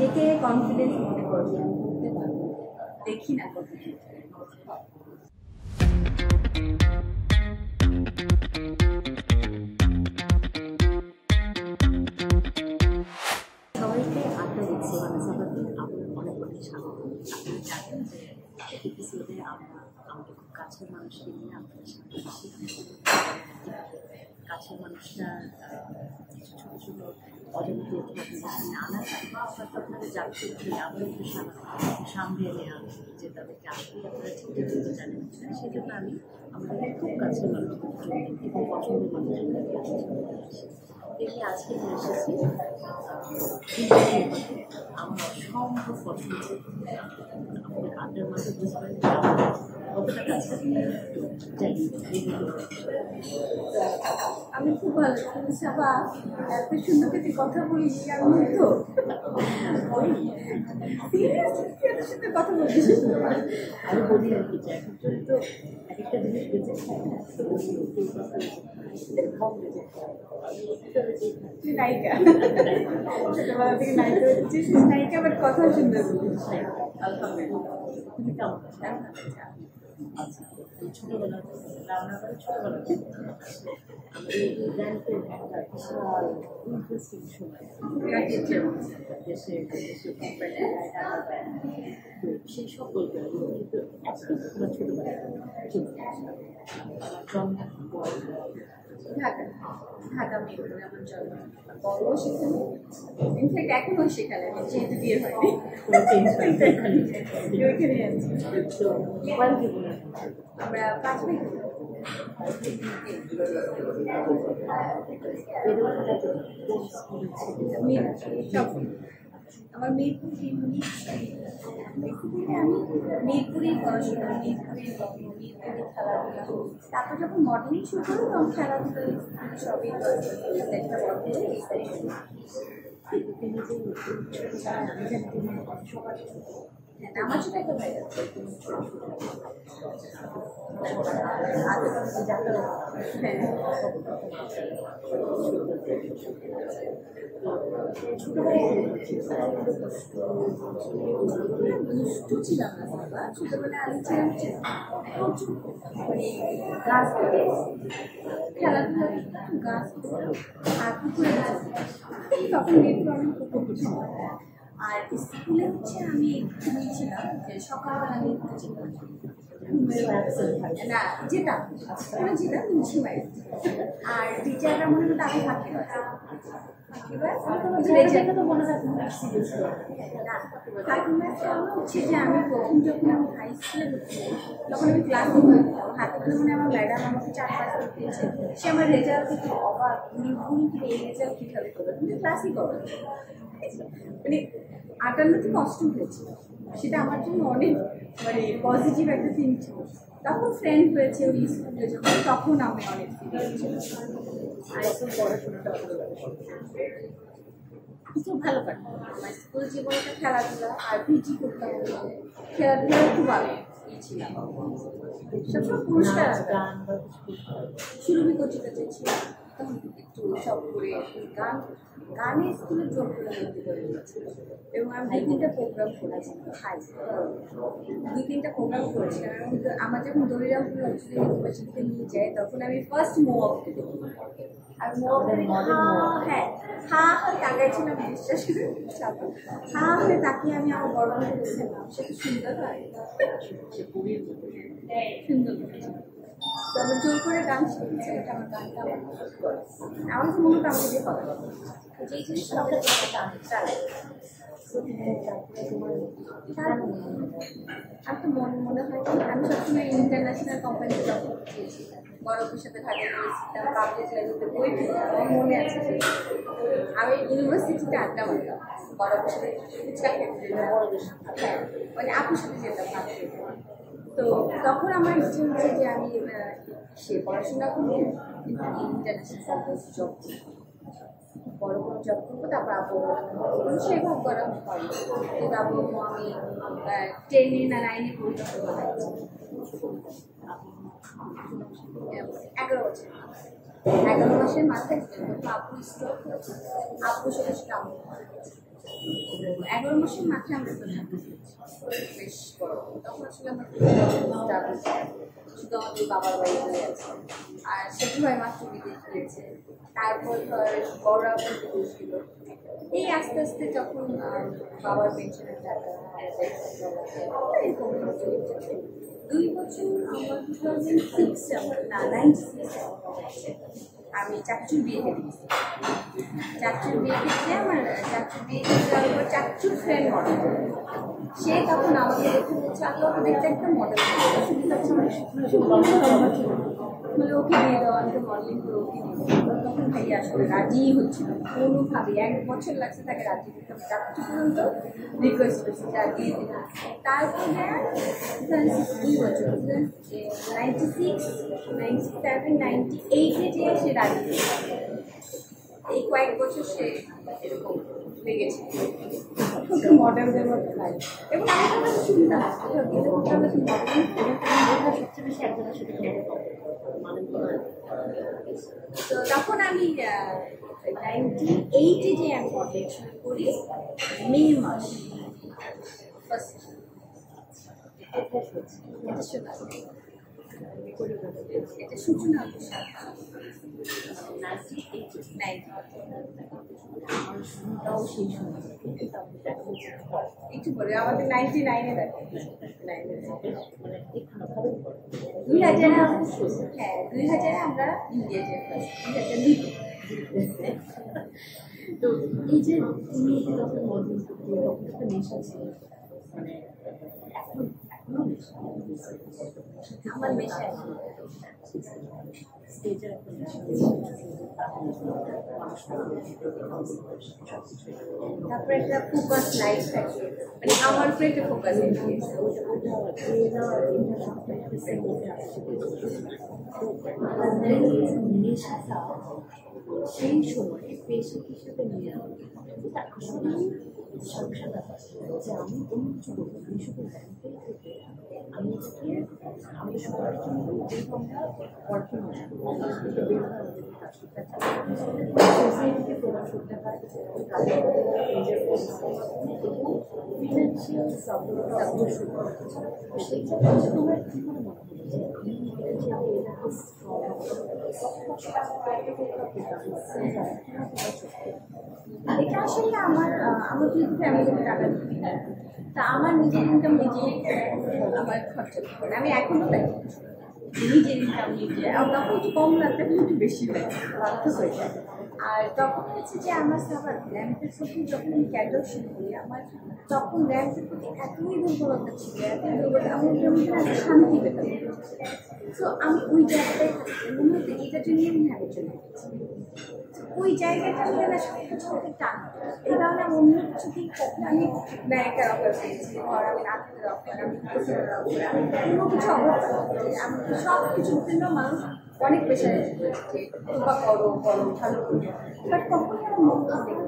নিজেকে কনফিডেন্স মনে করবো করতে পারবো, দেখি না কত সবাইকে আড্ডা দিচ্ছি মানে সবাইকে আমার অনেক অনেক স্বাগত। আপনারা জানেন যে এপিসোডে আমরা আমাদের খুব কাছের মানুষকে নিয়ে আপনাদের সামনে আসি। কাছের মানুষরা কিছু ছোটো ছোটো অজান্তি আপনাদের সামনে আনা বা আপনারা জানতে আবার একটু সামনে নেওয়া যে তাদেরকে আসলে আপনারা ঠিকঠাক করতে জানেন না, সেই জন্য আমি আমাদের খুব কাছের মানুষদের জন্য এবং পছন্দের মানুষদেরকে আসি। দেখি আজকে নিয়ে এসেছি আমার অসম্ভব পছন্দ। আমাদের আড্ডার মাঝে বুঝবেন কতটা কাছে আমি খুব ভালো তুমি সাবা এত সুন্দর করে কথা বলিস আমি তো সাথে কথা বলছিস আমি বলি আর কি যে এখন তো একটা জিনিস বেঁচে তুই নায়িকা ছোটবেলা থেকে নায়িকা হচ্ছিস, নায়িকা আবার কথা সুন্দর বলিস। আলহামদুলিল্লাহ। তুমি কেমন আচ্ছা ছোটবেলা রান্নাঘরে ছোটবেলা আমাদের এই ব্যাংকের একটা বিশাল ইন্টারেস্টিং সময় কাটিয়েছে দেশে দেশে সেই সব বলতে হবে কিন্তু একটু ছোটবেলায় ঢাকা ঢাকা মেয়ে আমার জন্ম বড় সেখানে, ইনফ্যাক্ট এখনো সেখানে যেহেতু বিয়ে হয়নি ওইখানে আছি। আমরা 5 ভাই আমার মিরপুর আমি মিরপুরেই পড়াশোনা, মিরপুরের খেলাধুলা। তারপর যখন মডেলিং শুরু করি তখন খেলাধুলা সবই একটা বন্ধ আমার ছোট একটা ভাই আছে দুষ্টু ছিলাম না বাবা, ছোটবেলায় আমি ছিলাম প্রচুর মানে গাছ খেলাধুলা গাছ আর পুকুরে তখন মেয়েগুলো অনেক পুকুর ছিল। আর স্কুলে হচ্ছে আমি ছিলাম যে সকালবেলা নিতে ছিলাম না যেতাম স্কুলে যেতাম মুন্সিমাই। আর টিচাররা মনে হতো আমি ফাঁকি হচ্ছে যে আমি প্রথম যখন আমি হাই স্কুলে ভর্তি তখন আমি ক্লাসে হাতে করে মানে আমার ম্যাডাম আমাকে 4-5 দিয়েছে, সে আমার রেজাল্ট দেখে অবাক ভুল এই রেজাল্ট কীভাবে করবে, তুমি ক্লাসই করো মানে 58 থেকে 8 হয়েছিল। সেটা আমার জন্য অনেক মানে পজিটিভ একটা থিং ছিল। তখন ফ্রেন্ড হয়েছে ওই স্কুলে যখন, তখন আমি অনেক আর এখন পড়াশোনাটা কিছু ভালো পারি। আমার স্কুল জীবনটা খেলাধুলা আর পিটি করতাম, খেলাধুলা খুব ভালো ছিলাম। সবসময় পুরস্কার সুরভি কচিকা চেয়েছিলাম একটু সব করে গানে স্কুলে যোগ করে ভর্তি করে দিয়েছিল এবং আমি 2-3টা প্রোগ্রাম করেছিলাম। 2-3টা প্রোগ্রাম করেছিলাম এবং আমার যখন দড়িরামপুর ইউনিভার্সিটিতে নিয়ে যায় তখন আমি ফার্স্ট মোয়াবকে দেখি। আর হ্যাঁ তাকাইছিলাম বিশ্বাস করে হয়ে তাকিয়ে আমি আমার বড় ভাইকে বলছিলাম সে তো সুন্দর হয় সুন্দর তো আমার জোর করে গান শিখেছে, এটা আমার গানটা আমার তো মনে হতো আমাকে দিয়ে কথা বলবো যেই জিনিসটা আমাদের চালাই আর তো মনে হয় আমি সবসময় ইন্টারন্যাশনাল কোম্পানিতে জব করতেছি, বড়দের সাথে ঢাকা গিয়েছিলাম, পাবলিক লাইব্রেরিতে বই পড়তাম। আমার মনে আছে যে আমি ইউনিভার্সিটিতে আড্ডা মারতাম বড়দের সাথে ফুচকা খেতে হ্যাঁ মানে আপুর সাথে যেতাম ভাবতে। তো তখন আমার ইচ্ছে হচ্ছে যে আমি সে পড়াশোনা করবো ইন্টারন্যাশনাল জব বড় কোনো জব করবো, তারপর আবু সেভাবে করা হয়। কিন্তু আবু আমি 10 না 9 পরীক্ষা বানাচ্ছি 11 বছর 11 মাসের মাথায় আপু স্ট্রোক হয়েছে, আপুর সাথে সাথে আমি 11 মাসের মাথায় আমরা বেশ বড়। তখন আসলে আমার শুধু আমাদের বাবার বাড়ি হয়ে আছে, আর ছোট ভাই মাত্র বিদেশ গিয়েছে, তারপর ধর বড়রা বিদেশ ছিল। এই আস্তে আস্তে যখন বাবার পেনশনের টাকা এরকম 2 বছর আমার 2006 আমার না 96 আমি চাচুর বিয়ে দিয়েছি। চাচুর বিয়ে দিতে আমার চাচুর বিয়ে দেওয়ার পর চাচুর ফ্রেন্ড মডেল, সে তখন আমাকে দেখে বলছে আমি ওকে দেখতে একটা মডেল বলে ওকে দিয়ে দেওয়া, আমি তো মডেলিং করে ওকে দিয়ে দেবো। তখন ভাইয়া আসলে রাজিই হচ্ছিল কোনোভাবে, 1 বছর লাগছে তাকে রাজি করতে, চাচু পর্যন্ত রিকোয়েস্ট করছে যা দিয়ে দিল। তারপরে 2 বছর 96, 97, 98-এ যে সে রাজি হয়েছে। এই কয়েক বছর সে এরকম লেগেছে মডেলদের মধ্যে লাগে। এবং আমি তো শুনতাম সবচেয়ে বেশি একজনের সাথে তো তখন আমি 98-এ যে আমি মডেল শুরু করি মে মাস ফার্স্ট। এটা সূচনা একটু বলে আমাদের 99-এ দেখে 2000-এ হ্যাঁ 2000-এ আমরা ইন্ডিয়া যে ফার্স্ট 2002 তো এই যে তুমি যখন মডেল করতে তখন একটা নেশা ছিল, মানে এখনো নেশা আমার নেশা স্টেজের একটা নেশা, তারপরে একটা ফোকাস লাইফ থাকে, মানে আমার উপরে একটা ফোকাস নেশাটা সেই সময় পেশা হিসেবে নিয়ে আসলে সংসার ব্যাপার যে আমি অন্য কিছু করবো, আমি শুধু ব্যাংকের থেকে আমি এটাকে আমাদের সবার জন্য আমরা ওয়ার্কিং সোসাইটিকে প্রদান করতে হয়, নিজের ফিনান্সিয়াল সাপোর্ট সেই জন্য তোমার কী করে মনে হয় যে আমি এটা আসলে আমার যেহেতু ফ্যামিলিতে টাকা দিই, তা আমার নিজের ইনকাম নিজেই আমার খরচা করে আমি এখনও তাই নিজের ইনকাম নিজে, আর তখন একটু কম লাগবে একটু বেশি লাগে বাধ্য হয়ে যায়। আর তখন হচ্ছে যে আমার সবার র্যাম্পের প্রতি যখন আমি ক্যান্ডেল শুরু করি আমার তখন র্যাম্পের প্রতি এতই দুর্বলতা ছিল, এতই দুর্বলতা আমি একটা শান্তি পেতাম। তো আমি ওই জায়গাটায় থাকতে মনে হতো এটার জন্যই আমি হ্যাপি চলে গেছি। ওই জায়গাটা নিয়ে না সব কিছু আমাকে টান, এই কারণে আমি অন্য কিছু দিক করতে আমি ব্যাংকের অফার পেয়েছি, ধর আমি নাটকের অফার, আমি কোচিংয়ের অফার, আমি কোনো কিছু অফার পাচ্ছি, আমি সব কিছু বিভিন্ন মানুষ অনেক পেশায় যে তোবা করো ভালো করো, বাট কখনই আমার মন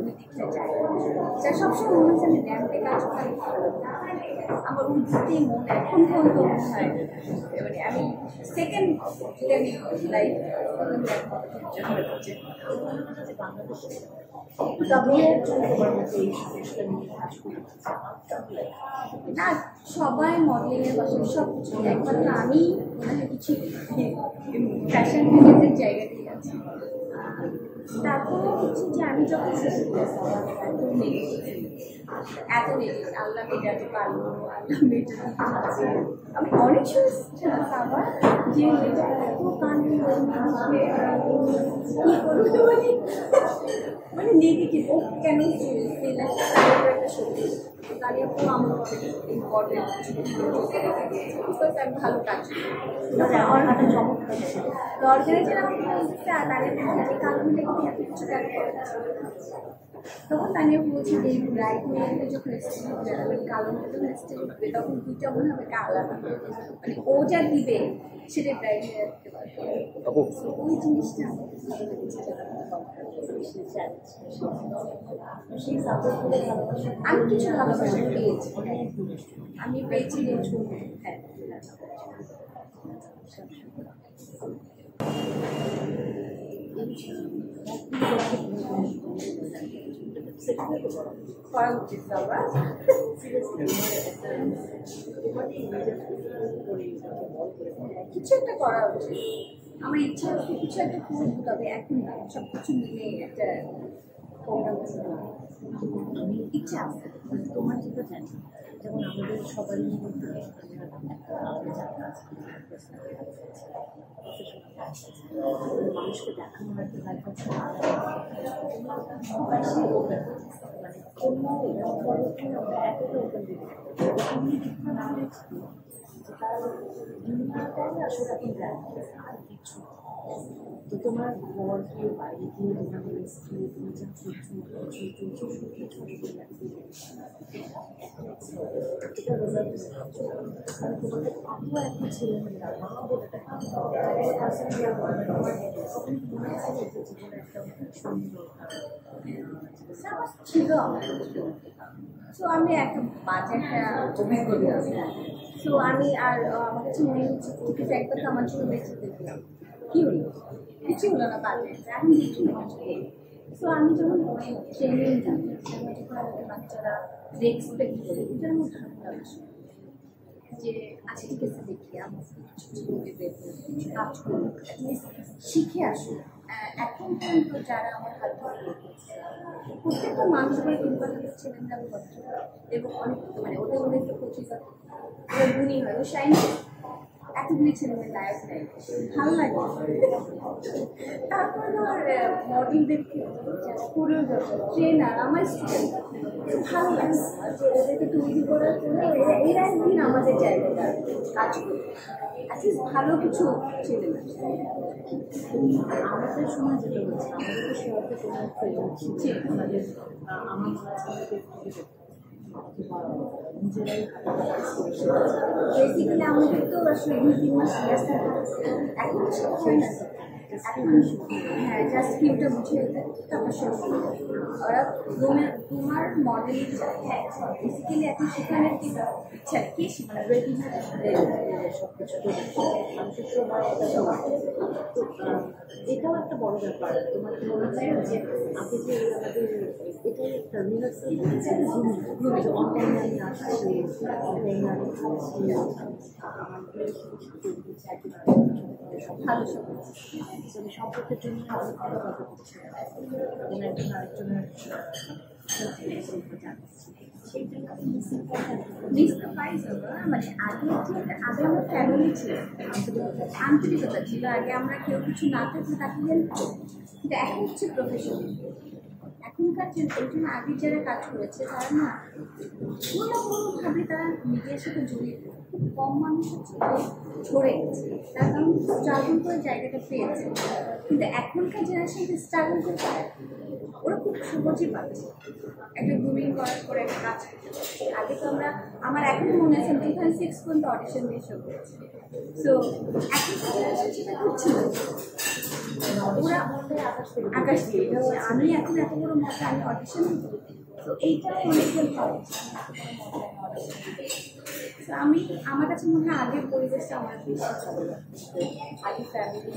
দেখতে চাই যা সবসময় মনে হচ্ছে আমি ব্যাংকে কাজ করি আমার ওই দিকে মন এখন পর্যন্ত মনে হয় মানে আমি সেকেন্ড যদি আমি লাইফ না সবাই মডেলিংয়ের বছর সব কিছু একমাত্র আমি মনে হয় কিছু ফ্যাশন রিলেটেড জায়গাতেই আছে। তারপরে হচ্ছে যে আমি যখন এত নেগেটিভ আল্লাহ মেটাতে পারবো, আল্লাহ মেটাতে পারবে, আমি অনেক শুনেছি আমার যে মেয়েটা এত কান্দি কি করবে মানে নেগেটিভ ও কেন একটা সত্যি তাহলে আপু আমার অনেক ইম্পর্টেন্ট আমি ভালো কাজ আমার হাতে চমৎকার অর্গানাইজার আমাকে বলছে তাদের যে কারণটা কিন্তু এত কিছু কেন তখন তানিয়া বলছি যে ব্রাইট মেয়েদের যখন স্টেজ উঠবে কালো মেয়েদের যখন স্টেজ উঠবে তখন দুইটা মনে হবে আলাদা, মানে ও যা দিবে সেটা ব্রাইট মেয়ে দিতে পারবে। ওই জিনিসটা আমি কিছু ভালোবাসা পেয়েছি, আমি পেয়েছি হ্যাঁ করা উচিত সবার। কিছু একটা করা উচিত, আমার ইচ্ছা আছে কিছু একটা করবো, তবে এখন না, সব কিছু মিলে একটা প্রোগ্রাম আমি ইচ্ছা আছে তোমার যেটা জানি, যেমন আমাদের সবারই মধ্যে একটা আলাদা জায়গা আছে, মানুষকে দেখানোর একটা লাইফ আছে, মানে কোনো আমরা এতটা ওপেন দিতে তার দুনিয়াটাই আসলে এখন দেখা আর কিছু। তো তোমার ঘর গিয়ে বাইরে গিয়ে তোমার গিয়ে তুমি যা করছো এটা রেজাল্ট কারণ তোমাদের আমিও একটা ছেলে মেয়েরা মা বলে জীবনে একটা সুন্দর ছিল আমার। সো আমি একটা বাজে একটা অভিজ্ঞতা, সো আমি আর আমার কাছে মনে হচ্ছে ঠিক আছে একবার তো আমার জন্য বেঁচে দেখলাম, কি হলো, কিছু হলো না বাজে, এখন দেখি না। সো আমি যখন ট্রেনিং যাই, যখন আমাদের বাচ্চারা এক্সপেক্ট করে, এটা আমার ভালো লাগছে যে আচ্ছা ঠিক আছে দেখি আমার কিছু কিছু কাজ করি, শিখে আসুন। এখন পর্যন্ত যারা আমার হাত ধরে রেখেছে প্রত্যেকটা মানুষের কিন্তু ছেলেমেয়েরা আমি কথা এবং অনেক মানে ওদের অনেক প্রচেষ্টা ওরা গুণী হয়, ও শাইনি এতগুলি ছেলেমেয়ের লায়ক নেয়, ভালো লাগে। তারপরে আমার মডেল দেখে কোরিওগ্রাফার ট্রেনার আমার স্টুডেন্ট ভালো লাগছে যে ওদেরকে তৈরি করার জন্য এরা একদিন আমাদের জায়গাটা কাজ করবে, অ্যাটলিস্ট ভালো কিছু ছেলে না। আমাদের সময় যেটা হচ্ছে আমাদের তো সবাইকে তোমার শিখছে আমাদের আমার নিজেরাই বেসিক্যালি আমাদের তো আসলে 2-3 মাস ক্লাস থাকে, এখন সেটা হয় না, এখন হ্যাঁ জাস্ট কিউটা বুঝিয়ে দেয় তারপর শুরু ওরা তোমার মডেল বেসিক্যালি এখন সেখানে কি ইচ্ছা কি মানে রেডি সব কিছু মানুষের সময় এটাও একটা বড় ব্যাপার। তোমার কি মনে হয় যে আপনি যে আমাদের এটাই একটা রিহার্সাল অনলাইনে আমি আসছি, অনলাইনে আমি খাচ্ছি, ভালো সম্পর্কের জন্য অনেক ভালো কথা করছে, একজন আরেকজনের মানে আগে আমরা ফ্যামিলি ছিল, আন্তরিকতা ছিল, আগে আমরা কেউ কিছু না থাকলে তাকে হেল্প করবো, কিন্তু এখন হচ্ছে প্রফেশনাল। এখনকার এই জন্য আগে যারা কাজ করেছে তারা না কোনো না কোনোভাবে তারা মিডিয়ার সাথে জড়িয়ে খুব কম মানুষ হচ্ছে ছড়ে গেছে, তার কারণ স্ট্রাগল করে জায়গাটা পেয়েছে, কিন্তু এখনকার জেনারেশনকে স্ট্রাগল করে পায় ওরা খুব সহজে পাচ্ছে একটা গ্রুমিং করার পরে একটা কাজ করতে পারছে। আগে তো আমার এখনো মনে আছে 2006 পর্যন্ত অডিশন দিয়ে শো করেছি। সো এখনকার জেনারেশন সেটা করছিল ওরা আকাশ দিয়ে, আমি এখন এত বড় মতো আমি অডিশন করি, তো এইটাও অনেকজন পাচ্ছে। আমি আমার কাছে মনে হয় আগের পরিবেশটা আমার বেশি চলে, আগে ফ্যামিলি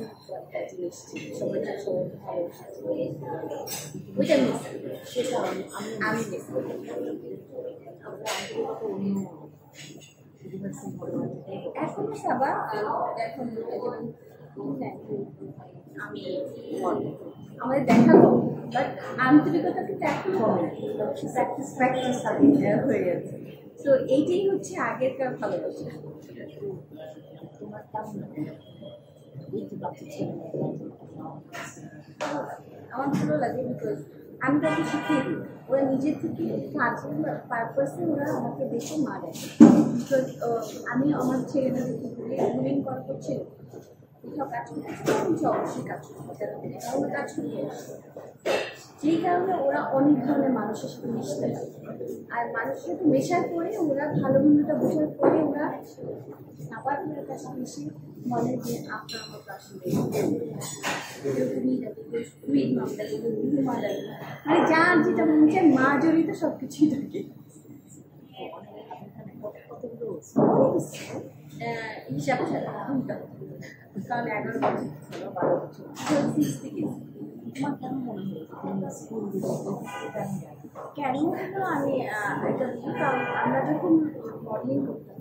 জিনিস ছিল সবাইটা সবাই ভালো, ওইটা মিস সেটা আমি মিস করি। এখন সবা এখন আমি আমাদের দেখা কম, বাট আন্তরিকতা কিন্তু এখন প্র্যাকটিস হয়ে যাচ্ছে। তো এইটাই হচ্ছে আগেরকার ভালোবাসা। আমার ভালো লাগে বিকজ আমি তাকে শিখিয়ে দিই, ওরা নিজের থেকে কাজ পারপাসে ওরা আমাকে দেখে মারে, বিকজ আমি আমার ছেলেমেয়েদেরকে বলি গ্রুমিং করা করছে কোথাও কাজ করতে অবশ্যই কাজ করতে কারণ কাজ করতে যেই কারণে ওরা অনেক ধরনের মানুষের সাথে মিশতে পারে, আর মানুষের সাথে মেশার পরে ওরা ভালো মন্দটা বোঝার পরে ওরা আবার ওদের কাছে মিশে বলে যে আপনার মতো আসলে মানে যার যেটা মনে চায় মা জড়িত সব কিছুই থাকে। হিসাব ছাড়া কারণ 11 বছর 12 বছর 6 থেকে তোমার কেন মনে হয় তুমি স্কুল কেন হলো আমি এটা কারণ আমরা যখন মডেলিং করতাম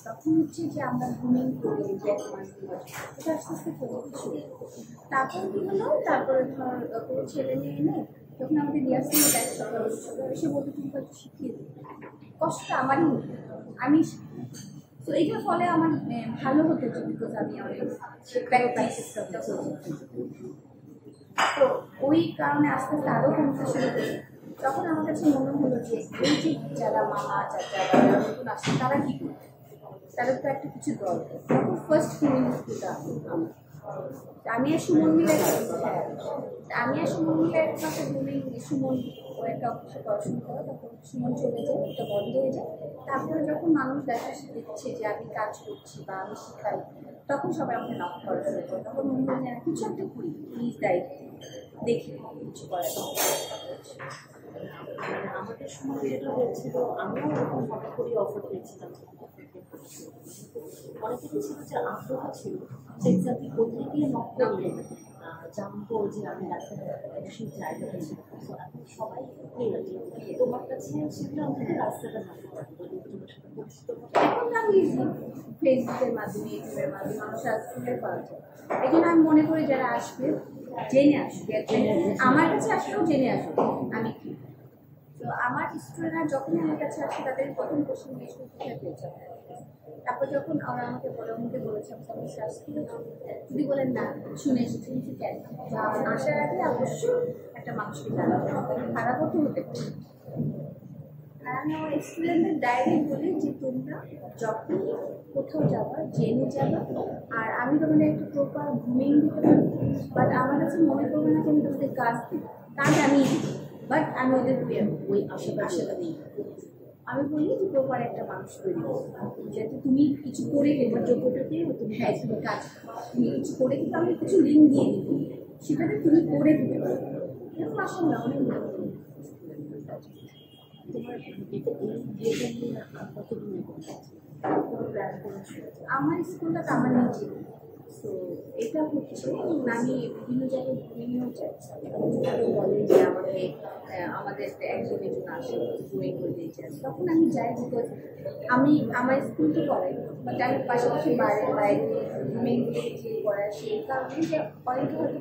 তখন হচ্ছে যে আমরা ঘুমিং করে ব্যাক মাসগুলো এটা আস্তে আস্তে কমতে শুরু তারপর কী হলো তারপরে ধর কোনো ছেলে মেয়ে এনে যখন আমাদের রিহার্সাল দেয় সকাল এসে বলতে তুমি হয়তো শিখিয়ে দিই কষ্টটা আমারই হতো আমি তো এইটার ফলে আমার ভালো হতো যে বিকজ আমি অনেক প্র্যাকটিসটা করছি তো ওই কারণে আস্তে আস্তে আরও কমতে শুরু করি তখন আমার কাছে মনে হলো যে এই যে যারা মামা চাচা বা যারা নতুন আসছে তারা কী করবে তাদের তো একটা কিছু দরকার তখন ফার্স্ট ফিলিংসটা আমার আমি আর সুমন মিলে আমি আর সুমন মিলে একমাত্র ঘুমিয়ে সুমন ও একটা অফিসে পড়াশোনা করে তখন সুমন চলে যায় এটা বন্ধ হয়ে যায় তারপরে যখন মানুষ দেখছে যে আমি কাজ করছি বা আমি শিখাই তখন সবাই আমাকে নক করা শুরু করে তখন মনে হয় না কিছু একটা করি প্লিজ দায়িত্ব দেখি কিছু করার আমাদের সময় যেটা হয়েছিল আমরাও ওরকম হঠাৎ করে অফার পেয়েছিলাম অনেকের ছিল যে আগ্রহ ছিল যে এক্সাক্টলি কোথায় গিয়ে নক করলে জানবো যে আমি সেই জায়গাটা ছিল তো এখন সবাই তোমার কাছে সেটা আমাকে রাস্তাটা জানতে পারবো তোমার সাথে পরিচিত এখন আমি ফেসবুকের মাধ্যমে ইউটিউবের মাধ্যমে মানুষ আসলে পাওয়া যায় এই জন্য আমি মনে করি যারা আসবে জেনে আসবে আমার কাছে আসলেও জেনে আসবে আমি কি তো আমার স্টুডেন্টরা যখনই আমার কাছে আসে তাদের প্রথম কোশ্চেন জিজ্ঞেস কোথায় পেয়েছে তারপর যখন ওরা আমাকে বলেছে আমি শাস্তি যদি বলেন না শুনে এসেছি কেন আসার আগে অবশ্যই একটা মানুষকে জানাবো খারাপ হতে হতে পারে আর আমি আমার স্টুডেন্টদের ডায়েরি বলি যে তোমরা যখন কোথাও যাবা জেনে যাবা আর আমি তোমাদের একটা প্রপার ঘুমিয়ে দিতে পারি বাট আমার কাছে মনে করবে না যে আমি তোমাদের কাজ দিই তা জানি বাট আমি ওদের ওই আশাটা দিই আমি বলি যে প্রপার একটা মানুষ তৈরি যাতে তুমি কিছু করে তোমার যোগ্যতাতে তুমি হ্যাঁ তুমি কাজ তুমি কিছু করে কিন্তু আমি কিছু লিঙ্ক দিয়ে দিই সেটাতে তুমি করে দিতে পারো এরকম আসলে না অনেক আমার স্কুলটা তো আমার নিজে তো এটা হচ্ছে আমি বিভিন্ন জায়গায় বিভিন্ন বলে যে আমাদের একজন আসে ড্রয়িং করতে চাই তখন আমি যাই বিকজ আমি আমার স্কুল তো করাই বাট আমি পাশাপাশি বাইরে মেনলি যে করাই সেই কারণে যে অনেকে হয়তো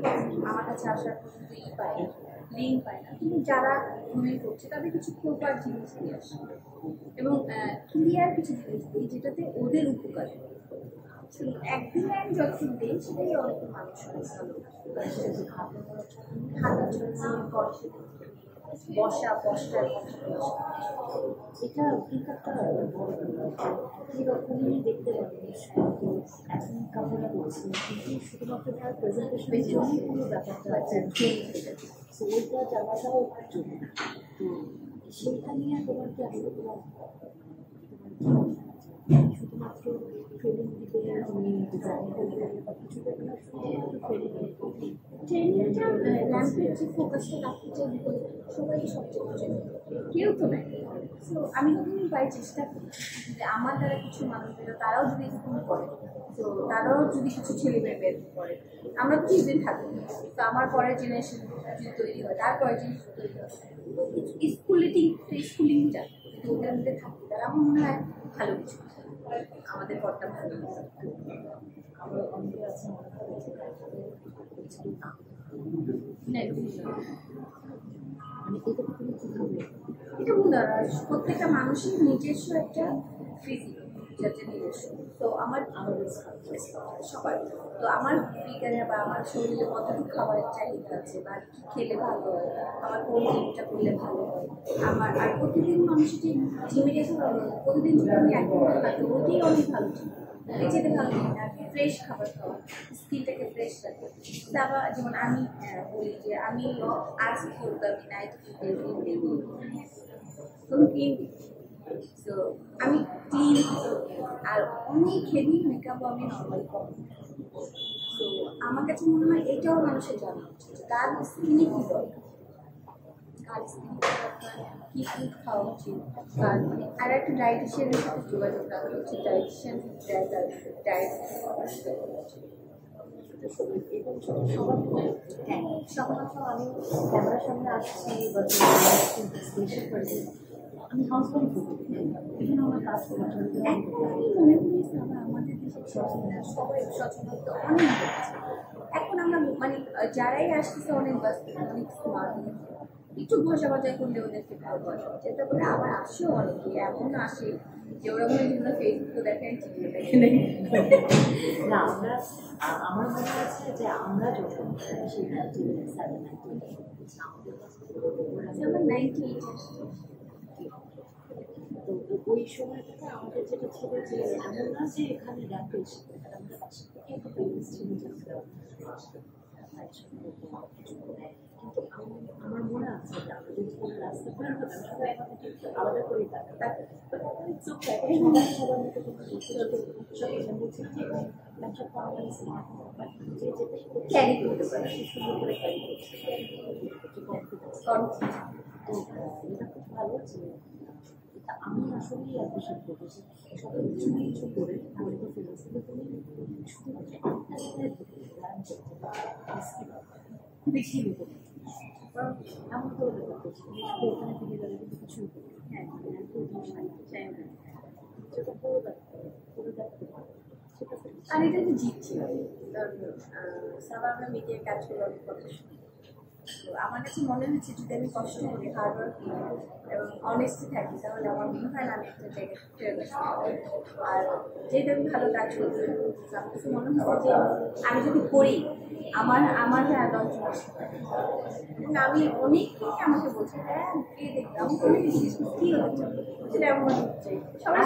আমার কাছে আসার সুযোগই পায় না লিঙ্ক পায় না কিন্তু যারা ড্রয়িং করছে তাদের কিছু প্রপার জিনিস নিয়ে আসে এবং ক্লিয়ার কিছু জিনিস দিই যেটাতে ওদের উপকার একদিনে আমি যত দিই সেটাই অনেক মানুষ বসা বসার এটা অভিজ্ঞতা এরকমই দেখতে পাবেন এখন কাপড়া করছে কিন্তু শুধুমাত্র তার প্রেজেন্টেশনের জন্য কোনো ব্যাপারটা আছে তো ওইটা জানাটাও জন্য তো সেইটা নিয়ে তোমার কি আসলে তোমার শুধুমাত্র ট্রেনিং দিতে তুমি ডিজাইন করবে বা কিছু করবে না শুধুমাত্র ট্রেনিংটা ল্যাম্পের যে ফোকাসটা রাখতে চাই সবাই সবচেয়ে কেউ তো নেই সো আমি যখন পাই চেষ্টা করি যে আমার দ্বারা কিছু মানুষ তারাও যদি স্কুল করে তো তারাও যদি কিছু ছেলে মেয়ে বের করে আমরা তো কিছুদিন থাকি তো আমার পরের জেনারেশন যদি তৈরি হয় তারপরের জেনারেশন তৈরি হয় স্কুলিংটা যদি ওদের মধ্যে থাকে তারা আমার মনে হয় ভালো কিছু আমাদের পরটা ভালো আমরা অনেকে আছে এটা উদাহরণ প্রত্যেকটা মানুষের নিজস্ব একটা ফিজিক যাতে নিজস্ব তো আমার সবার তো আমার ফিগারে বা আমার শরীরে কতটুকু খাবারের চাহিদা আছে বা কী খেলে ভালো হয় আমার কোন জিনিসটা করলে ভালো হয় আমার আর প্রতিদিন মানুষের যে জিমে গেছে প্রতিদিন যদি আমি একবার থাকি ওটাই অনেক ভালো ছিল খেতে ভালো আর ফ্রেশ খাবার খাওয়া স্কিনটাকে ফ্রেশ রাখে তারপর যেমন আমি বলি যে আমি আজ করবো আমি নাইট কোনো ক্রিম তো আমি ক্লিন আর অনেক হেভি মেকআপও আমি নর্মাল করি তো আমার কাছে মনে হয় এটাও মানুষের জানা উচিত কার স্কিনে কী দরকার কার স্কিনে কী ফুড খাওয়া উচিত আর একটা ডায়েটিশিয়ানের সাথে যোগাযোগ রাখা উচিত ডায়েটিশিয়ান ডায়েট এবং সবার হ্যাঁ সাধারণত আমি ক্যামেরার সামনে আসছি বা স্পেশাল পার্সন আমি হাউসওয়াইফ এখানে আমার কাজ করার জন্য একদমই মনে করি আমাদের দেশের সবাই সচেতনতা অনেক বেড়েছে। এখন আমরা মানে যারাই আসতেছে অনেক ব্যস্ত অনেক স্মার্ট একটু ভাষা বাজার করলে ওদেরকে ভালো বসা যেটা করে আবার আসেও অনেকে এমন আসে যে ওরা মনে হয় ফেসবুকে দেখেন টিভিতে দেখে নেই না আমরা আমার মনে আছে যে আমরা যখন সেই 1997 তো ওই সময়টাতে আমাদের যেটা ছিল যে এমন না যে এখানে র্যাপ এসে আমাদের পাশে থেকে একটা প্লেলিস্ট ছিল কিন্তু আমার মনে আছে যে আমরা যদি কোনো রাস্তা করে হতাম সবাই আমাদের আলাদা করে সবার মতো বলছি যে ল্যাপটপ কোম্পানি যে যেটা ক্যারি করতে পারে সুন্দর করে ক্যারি করছে তো এটা খুব ভালো যে আমি আসলেই অ্যাপ্রিসিয়েট করবো যে সবাই কিছু না কিছু করে আমাদের ফিলিংসগুলো তুমি শুধুমাত্র বেশি লোক এমন করে ব্যাপার করছি শুধু ওখানে থেকে গেলে কিন্তু কিছু হ্যাঁ চাই না যেটা করে দেখতে পারে আর এটা তো জিত ছিল সাবা আমরা মিডিয়ার কাজ করে অনেক কথা শুনি তো আমার কাছে মনে হচ্ছে যদি আমি কষ্ট করি হার্ডওয়ার্ক করি এবং অনেস্টি থাকি তাহলে আমার মনে হয় না আমি একটা জায়গায় ফেরত আসতে আর যেটা আমি ভালো কাজ করছি আমার কাছে মনে হচ্ছে যে আমি যদি করি আমার আদৌ এবং আমি অনেকেই আমাকে বলছে হ্যাঁ কে দেখতাম আমি অনেক জিজ্ঞেস কী হতে চাই সেটা এমন হচ্ছে সবাই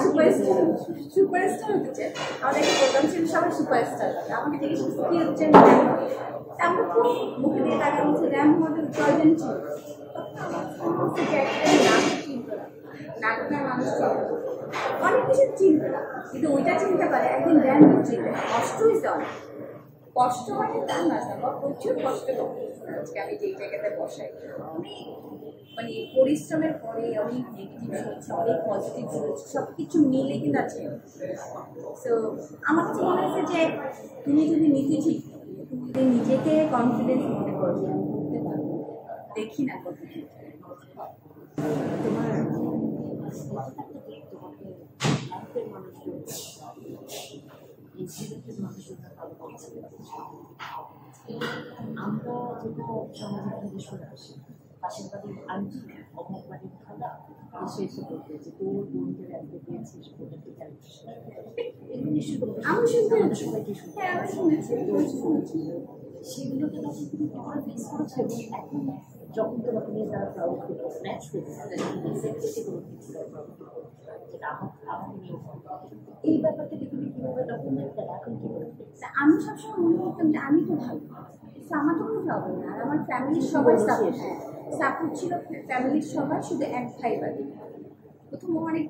সুপারস্টার হতে চায় আমাদের একটা প্রোগ্রাম ছিল সবাই সুপারস্টার হবে আমাকে জিজ্ঞেস করছে কী হচ্ছে আমরা খুব মুখে দিয়ে টাকা বলছে র্যাম মডেল প্রয়োজন ছিল নাটকের মানুষ অনেক কিছু চিনতে না কিন্তু ওইটা চিনতে পারে একদিন র্যাম চিনতে কষ্ট হয়েছে অনেক কষ্ট মানে তা না আমার প্রচুর কষ্ট করতে আজকে আমি যেই জায়গাতে বসাই অনেক মানে পরিশ্রমের পরে অনেক নেগেটিভ শুনেছি অনেক পজিটিভ শুনেছি সব কিছু মিলে কিন্তু আছে সো আমার কাছে মনে হচ্ছে যে তুমি যদি নিজে ঠিক তুমি নিজেকে কনফিডেন্স মনে করো যে আমি করতে পারবো দেখি না কত তোমার আমরা যেটা সমাজে শুনে আসি পাশের বাড়ির আন্টি অমুক বাড়ির খালা এসে এসে বলতে যে তোর বোনকে রাখতে দিয়েছিস আমি শুনতে সবাইকে শুনেছি সেগুলোকে তোমরা ফেস করেছো এবং এখন যখন তোমাকে নিয়ে তারা প্রাউড করতো ম্যাচ করতো যেটা আমাকে নিয়ে এই ব্যাপারটাকে তুমি কীভাবে ডকুমেন্ট দেন এখন কীভাবে আমি সবসময় মনে করতাম যে আমি তো ভালো আমার তো কোনো প্রবলেম না আর আমার ফ্যামিলির সবাই সাপোর্ট ছিল ফ্যামিলির সবাই শুধু এক ভাই বাড়ি প্রথম অনেক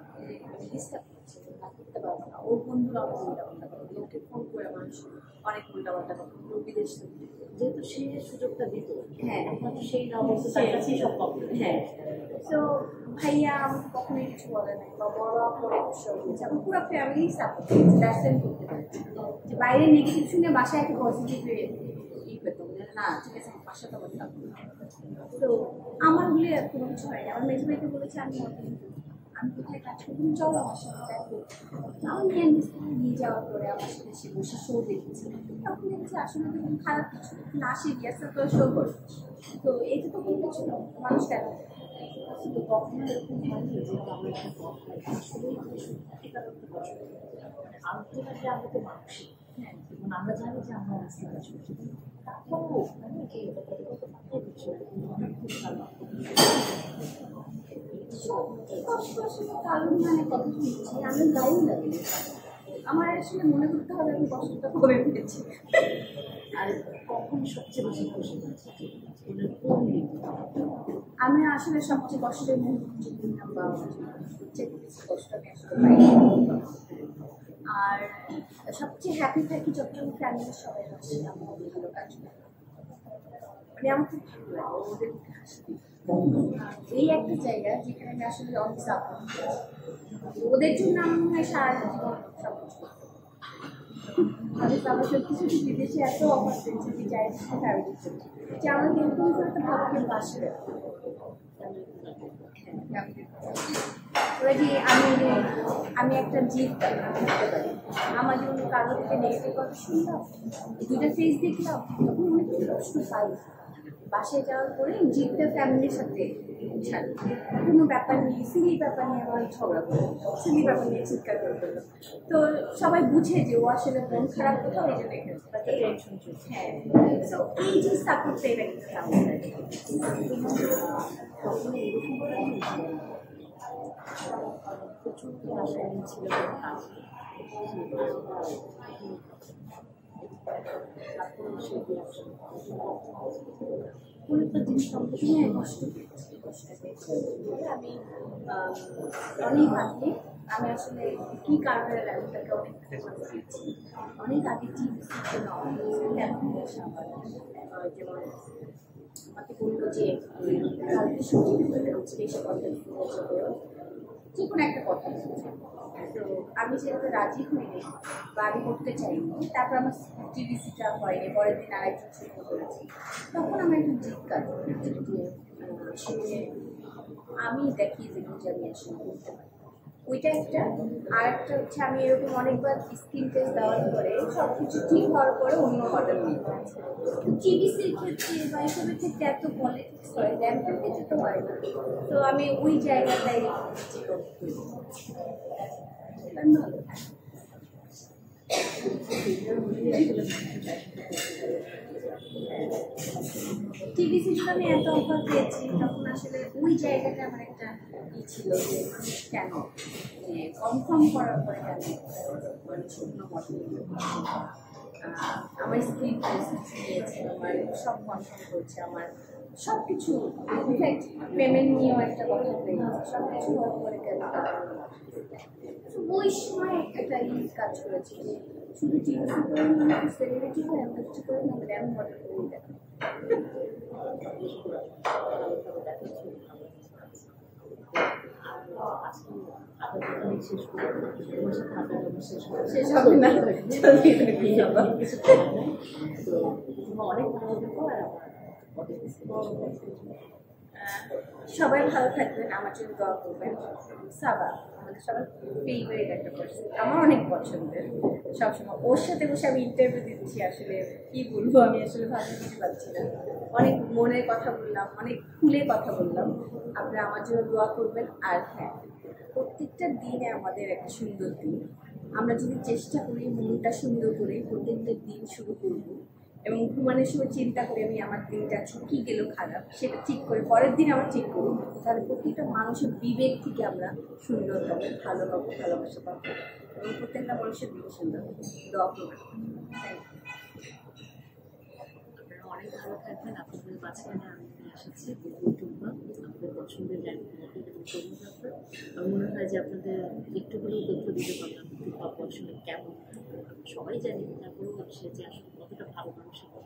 ডিস্টার্ব করতে পারবো না ওর বন্ধুরা আমার উল্টাপাল্টা করতো ওকে ফোন করে মানুষ অনেক উল্টাপাল্টা করতো বিদেশ থেকে যেহেতু সে সুযোগটা দিত হ্যাঁ একমাত্র সেই না বলতে তার কাছেই সব প্রবলেম হ্যাঁ তো ভাইয়া আমাকে কখনোই কিছু বলে নাই বা বড় করে হয়েছে আমার পুরো ফ্যামিলি সাপোর্ট লেসেন করতে পারে যে বাইরে নেগেটিভ শুনে বাসায় একটা পজিটিভ ই পেতাম না ঠিক আছে আমার বাসাটা বলতাম তো আমার গুলি কোনো কিছু হয়নি আমার মেজো ভাইকে বলেছে আমি কোথায় কাজ করি চলো আমার সাথে দেখো আমার নিয়ে যাওয়ার পরে আমার সাথে সে বসে শো দেখেছি তখন দেখছি আসলে তো খারাপ কিছু না সে গিয়েছে তো শো করে তো এটা তো কোনো কিছু না মানুষ কেন তো কখনো এরকম হয়নি যে আমরা একটা আসলে সত্যিকার একটা কষ্ট আলটিমেটলি আমরা তো মানুষই হ্যাঁ এবং আমরা জানি যে আমরা অবস্থা কাজ করছি তারপরও মানে কি এটা কত মাথায় দিচ্ছে কারণ মানে কথা শুনছি আমি গাড়ি লাগে আমার আসলে মনে করতে হবে আমি কষ্টটা করে ফেলেছি আর কখন সবচেয়ে বেশি খুশি হয়েছে আমি আসলে সবচেয়ে কষ্টের মুহূর্তে বা সবচেয়ে বেশি কষ্ট আমি আসলে পাই আর সবচেয়ে হ্যাপি থাকি যখন ফ্যামিলির সবাই হাসি আমার ভালো কাজ মানে আমার খুব ভালো লাগে ওদের হাসি এই একটা জায়গা যেখানে আমি আসলে অনেক সাপোর্ট ওদের জন্য আমার মনে হয় সারা জীবন সব কিছু আমি আমার সত্যি সত্যি বিদেশে এত অফার পেয়েছি যে চাইছি ফ্যামিলির জন্য যে আমাকে এরকম করে একটা ভাবকে বাসবে ওরা কি আমি একটা জিত বুঝতে পারি আমার জন্য কারোর থেকে নেগেটিভ কথা শুনলাম দুটা ফেস দেখলাম তখন অনেক প্রশ্ন পাই বাসায় যাওয়ার পরে জিতটা ফ্যামিলির সাথে ছাড়ি কোনো ব্যাপার নেই সিলি ব্যাপার নিয়ে আমার ঝগড়া করলো সিলি ব্যাপার নিয়ে চিৎকার করে ফেললো তো সবাই বুঝে যে ও আসলে মন খারাপ কোথাও এই জন্য টেনশন চলছে হ্যাঁ তো এই যে সাপোর্টটা এটা কিন্তু তখন এরকম প্রচুর রাসায়নিক ছিল একটা জিনিস সম্পূর্ণ কষ্ট পেয়েছি আমি অনেক আগে আমি আসলে কী কারণে ল্যাবটাকে অনেক পেয়েছি অনেক আগে যেমন আমাকে বললো যে কালকে সবজি এসে কথা যে কোনো একটা কথা তো আমি সেটাতে রাজি হইনি বা আমি করতে চাইনি তারপর আমার টিভিসিটা হয়নি পরের দিন আরেকজন শুরু করেছি তখন আমার একটু জিজ্ঞাসা করেছি যে সে আমি দেখি যে আমি আসলে করতে পারি ওইটা একটা আর একটা হচ্ছে আমি এরকম অনেকবার স্কিন টেস্ট দেওয়ার পরে সব কিছু ঠিক হওয়ার পরে অন্য মডেল নিয়ে টিভিসির ক্ষেত্রে বা এসবের ক্ষেত্রে এত পলিটিক্স হয় ল্যাম্পের ক্ষেত্রে তো হয় না তো আমি ওই জায়গাটাই ভালো টিভিসিতে আমি এত অফার পেয়েছি তখন আসলে ওই জায়গাটা আমার একটা ছিল যে কেন যে কনফার্ম করার পরে কেন মানে শুকন মডেল আমার স্ক্রিন টেস্ট নিয়েছে আমার সব কনফার্ম করছে আমার সব কিছু ইনফ্যাক্ট পেমেন্ট নিয়েও একটা কথা হয়ে গেছে সব কিছু হওয়ার পরে কেন ওই সময় একটা কাজ করেছি যে শুধু টিভিসি করে না সেলিব্রিটি করে এমন কিছু করে না র্যাম মডেল করে দেখা শেষ হবে না অনেক ভালো সবাই ভালো থাকবেন আমার জন্য দোয়া করবেন সাবা আমাদের সবার ফেভারিট একটা পার্সন আমার অনেক পছন্দের সবসময় ওর সাথে বসে আমি ইন্টারভিউ দিচ্ছি আসলে কি বলবো আমি আসলে ভাবতে কিছু পাচ্ছি না অনেক মনের কথা বললাম অনেক খুলে কথা বললাম আপনারা আমার জন্য দোয়া করবেন আর হ্যাঁ প্রত্যেকটা দিনে আমাদের একটা সুন্দর দিন আমরা যদি চেষ্টা করি মনটা সুন্দর করে প্রত্যেকটা দিন শুরু করবো এবং ঘুমানোর সময় চিন্তা করি আমি আমার দিনটা কি গেল খারাপ সেটা ঠিক করে পরের দিন আবার ঠিক করি তাহলে প্রত্যেকটা মানুষের বিবেক থেকে আমরা সুন্দর পাবো ভালো পাবো ভালোবাসা পাবো এবং প্রত্যেকটা মানুষের দিন সুন্দর দোয়া করবেন আপনারা অনেক ভালো থাকবেন আপনাদের মাঝখানে আমি নিয়ে এসেছি আপনাদের পছন্দের ল্যান্ড এবং কর্মকর্তা আমার মনে হয় যে আপনাদের একটু হলেও তথ্য দিতে পারলাম পড়াশোনা কেমন সবাই জানি তারপরেও সে যে আসলে কতটা ভালো মানুষ এবং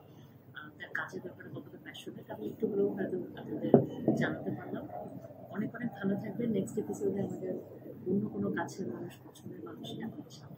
তার কাজের ব্যাপারে কতটা প্যাশনেট আমি একটু হলেও হয়তো আপনাদের জানাতে পারলাম অনেক অনেক ভালো থাকবেন নেক্সট এপিসোডে আমাদের অন্য কোনো কাছের মানুষ পছন্দের মানুষ আপনাদের সামনে